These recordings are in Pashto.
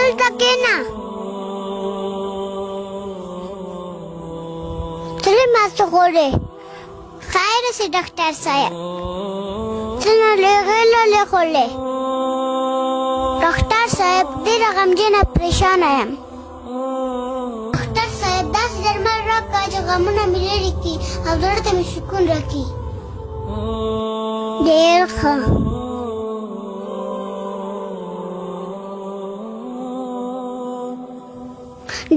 دلته کېنه. چلې ما څه غواړې؟ خیر سي ډاکټر صاحب. څنګه لږه خولې؟ ډاکټر صاحب ډېره غمجنه پریشانه یم. ډاکټر صاحب داسې درمل راکړه چې غمونه مې لرې کړي او زړه ته مې سکون راکړي. ډېر ښه.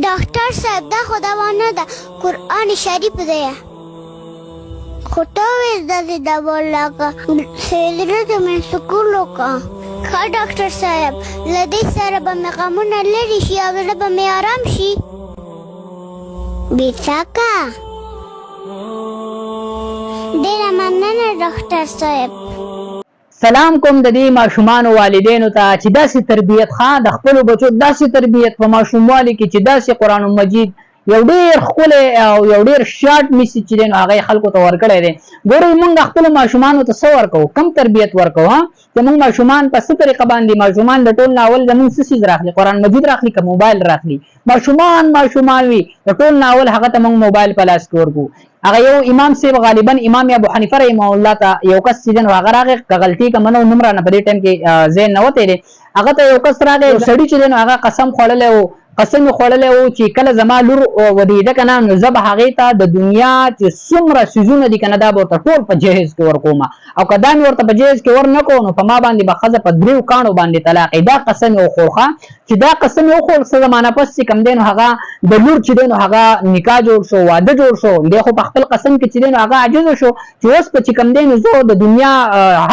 ډاکټر صاحب دا خو دوا نه ده، قرآن شریف دی. خو ته وایې داسې دوا راکړه زړه ته مې سکون وکړه. ښه ډاکټر صاحب له دې سره به مې غمونه لرې شي او زړه به مې ارام شي. بیساکه ډېره مننه ډاکټر صاحب. سلام کوم د دې ماشومان والدینو ته چې داسې تربیت د خپل بچو داسې تربیت په ماشوموالي کې چې داسې قرآن مجید یو ډېر ښکلی او یو ډېر شارټ میسج چې دی نو هغه یې خلکو ته ورکړی دی. ګورئ موږ خپلو ماشومانو ته څه ورکوو، کم تربیت ورکوو. چې موږ ماشومان په څه طریقه باندې ماشومان د ټول ناول زموږ څه څیز راخلي، قرآن مجید راخلي که موبایل راخلي. ماشومان وي د ټول ناول هغه ته موږ موبایل په لاس کې ورکوو. هغه یو امام صاحب غالبا امام ابو حنیفه رحمه الله ته یو کس چې دی نو هغه راغی که غلطي که منو نوم رانه په دې ټایم کې ذهن نه وتی دی. هغه ته یو کس راغی یو سړي چې دی نو هغه قسم خوړلی و چې کله زما لور ودېده که نه نو زه به هغې ته د دنیا چې څومره څیزونه دي که نه دا به ورته ټول په جهیز کې ورکوم او که دا مې ورته په جهیز کې ور نه کړو نو په ما باندې به ښځه په 3 کاڼو باندې طلاق یې. دا قسم یې وخوړ چې دا قسم یې وخوړ څه زمانه پس چې کوم دی نو هغه د لور چې دی نو هغه نکاح جوړ شو، واده جوړ شو. دی خو په خپل قسم کې چې دی نو هغه عاجزه شو چې اوس په چې کوم دی نو زه د دنیا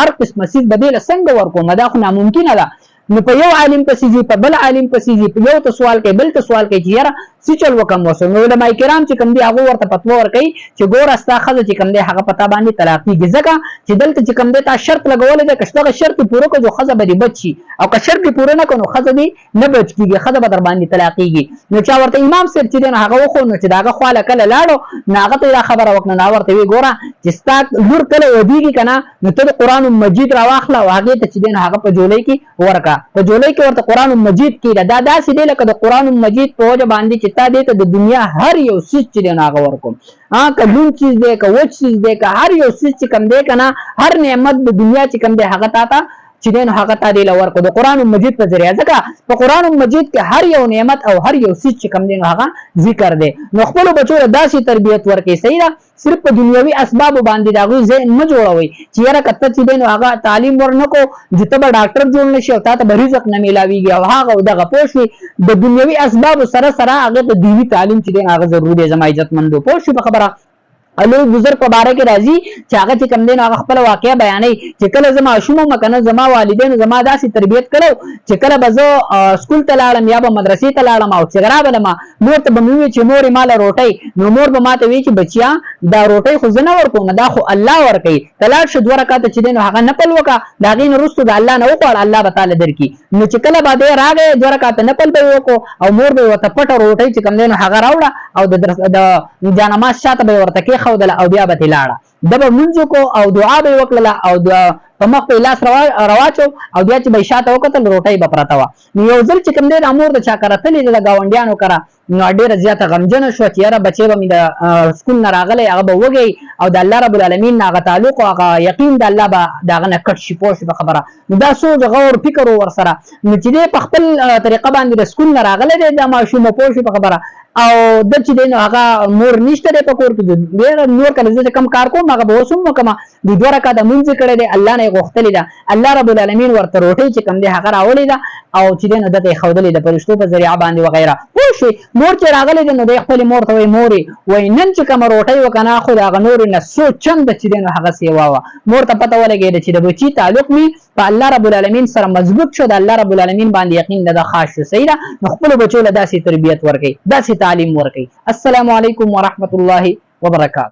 هر قسمه څیز به دې له څنګه ورکوم، دا خو ناممکنه ده. نو په یو عالم پسې ځي، په بل عالم پسې ځي، په یو ته سوال کوي بل ته سوال کوي چې یاره څه چل وکړم اوس. نو علماء کرام چې کوم دي هغه ورته فتوا ورکوي چې ګوره ستا ښځه چې کوم دی هغه په تا باندې طلاقېږي، ځکه چې دلته چې کوم دی تا شرط لګولی دی که دغه شرط یې پوره کړو ښځه به دې بچ شي او که شرط یې پوره نه کړو نو ښځه دې نه بچ کېږي، ښځه به در باندې طلاقېږي. نو چا ورته امام صاحب چې دی نو هغه وښو نو چې د هغه خواله کله لاړو نو هغه ته یې دا خبره وکړه نو ورته ویې ګوره چې ستا لور کله ودېږي که نه نو ته د قرآن مجید راواخله او هغې ته چې دی نو هغه په جولۍ کې ورکړه. په جولۍ کې ورته قرآن مجید کېږده. دا داسې دی لکه د قرآن مجید په وجه باندې چې تا دې ته د دنیا هر یو څیز چې دی نو هغه ورکوم. که لون چیز دی که وچ چیز دی که هر یو څیز چې کوم دی که نه هر نعمت د دنیا چې کوم دی هغه تا ته چې دی نو هغه تا دې له ورکړو د قرآن مجید په ذریعه. ځکه په قرآن مجید کې هر یو نعمت او هر یو څیز چې کوم دی نو هغه ذکر دی. نو خپلو بچو له داسې تربیت ورکړئ، صحیح ده. صرف په دنیوي اسبابو باندې د هغوی ذهن مه جوړوئ چې یاره که ته چې دی نو هغه تعلیم ور نه کړو چې ته به ډاکټر جوړ نه شي او تا ته به رزق نه میلاویږي او هغه او دغه پوه شوې. د دنیوي اسبابو سره هغې ته دیني تعلیم چې دی نو هغه ضروري دی. زما عزتمندو پوه شوې په خبره. لوی بزرګ په باره کې راځي چې هغه چې کوم دی نو هغه خپله واقعه بیانوي چې کله زه ماشوم وم که نه زما والدینو زما داسې تربیت کړی چې کله به زه سکول ته لاړم یا به مدرسې ته لاړم او چې رابلمه مور ته به مې وویل چې مورې ماله روټۍ، نو مور به ماته وایي چې بچیا دا روټۍ خو زه نه ورکوم دا خو الله ورکوي. ته لاړ شه 2 رکعته چې دی نو هغه نفل وکړه د هغې نه وروستو د الله نه وغواړه الله به تاله درکړي. نو چې کله به دی راغی 2 رکعته نفل به یې وکړو او مور به یې ورته پټه روټۍ چې کوم دی نو هغه راوړه او د جانماز شاته به یې ورته کېښودله او بیا به ترې لاړه. ده به لمونځ وکړو او دعا به یې وکړله او په مخ به یې لاس راواچو او بیا چې به یې شاته وکتل روټۍ به پرته وه. نو یو ځل چې کوم دی دا مور د چا کره تلې ده د ګاونډیانو کره نو ډېره زیاته غمجنه شوه چې یاره بچی به مې د سکول نه راغلی هغه به وږی او د الله رب العالمین نه هغه تعلق او هغه یقین د الله به د هغه نه کټ شي. پوه شي په خبره. نو دا سوچ غور فکر و ورسره نو چې دی په خپل طریقه باندې د سکول نه راغلی دی دا ماشوم. پوه شي په خبره. او د چې دی نو هغه مور نشته دی په کور کې ډېر نور کله زه چې کوم کار کوم هغه به اوس هم وکړم. د 2 رکعته لمونځ یې کړی دی الله نه یې غوښتلې ده. الله رب العالمین ورته روټۍ چې کوم دی هغه راوړې ده او چې دی نو دته یې ښودلې ده فرشتو په ذریعه باندې وغیره. پوه شوې. مور چې راغلی دی نو دی خپلې مور ته وایي مورې وایي نن چې کومه روټۍ وکړه نه خو د هغه نورې نه څو چنده چې دی نو هغه سیوا وه. مور ته پته ولګېده چې د بچي تعلق مې په الله رب العالمین سره مضبوط شو، د الله رب العالمین باندې یقین د خاص شو. صحیح ده. نو خپلو بچو له داسې تربیت ورکړئ، داسې تعلیم ورکړئ. السلام علیکم ورحمة الله وبرکاته.